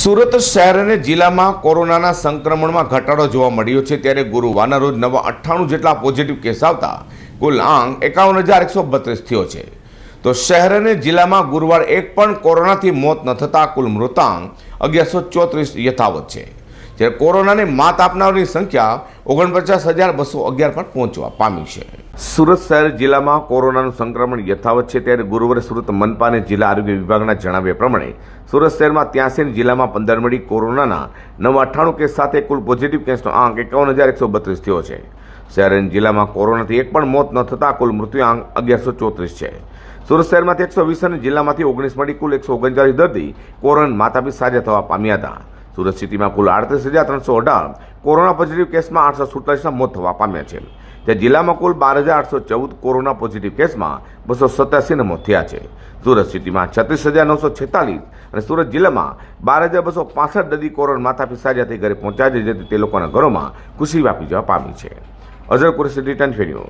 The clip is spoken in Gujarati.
સુરત શહેર અને જિલ્લામાં કોરોનાના સંક્રમણમાં ઘટાડો જોવા મળ્યો છે, ત્યારે ગુરુવારના રોજ નવા 98 જેટલા પોઝિટિવ કેસ આવતા કુલ આંક 51,132 થયો છે. તો શહેર અને જિલ્લામાં ગુરુવાર એક પણ કોરોનાથી મોત ન થતાં કુલ મૃતાંક 1134 યથાવત છે, જ્યારે કોરોનાને માત આપનારની સંખ્યા 49,211 પર પહોંચવા પામી છે. સુરત શહેર જિલ્લામાં કોરોનાનું સંક્રમણ યથાવત છે, ત્યારે ગુરુવારે સુરત મનપા અને જિલ્લા આરોગ્ય વિભાગના જણાવ્યા પ્રમાણે સુરત શહેરમાં 83 જિલ્લામાં 15 મળી કોરોનાના નવા 98 કેસ સાથે કુલ પોઝિટિવ કેસનો આંક 51,132 થયો છે. શહેર અને જિલ્લામાં કોરોનાથી એક પણ મોત ન થતાં કુલ મૃત્યુ આંક 1134 છે. સુરત શહેરમાંથી 120 અને જિલ્લામાંથી 19 મળી કુલ 139 દર્દી કોરોના માતાપી સાજા થવા પામ્યા હતા. સુરત સિટીમાં કુલ 38,318 કોરોના પોઝિટિવ કેસમાં 847ના મોત થવા પામ્યા છે, ત્યારે જિલ્લામાં કુલ 12,814 કોરોના પોઝિટિવ કેસમાં 287ના મોત થયા છે. સુરત સિટીમાં 36,946 અને સુરત જિલ્લામાં 12,265 દર્દી કોરોના માતાપી સાજા થઈ ઘરે પહોંચ્યા છે, જેથી તે લોકોના ઘરોમાં ખુશી વ્યાપી જવા પામી છે. અઝર કુરેશી રિટર્ન ફેર્યો.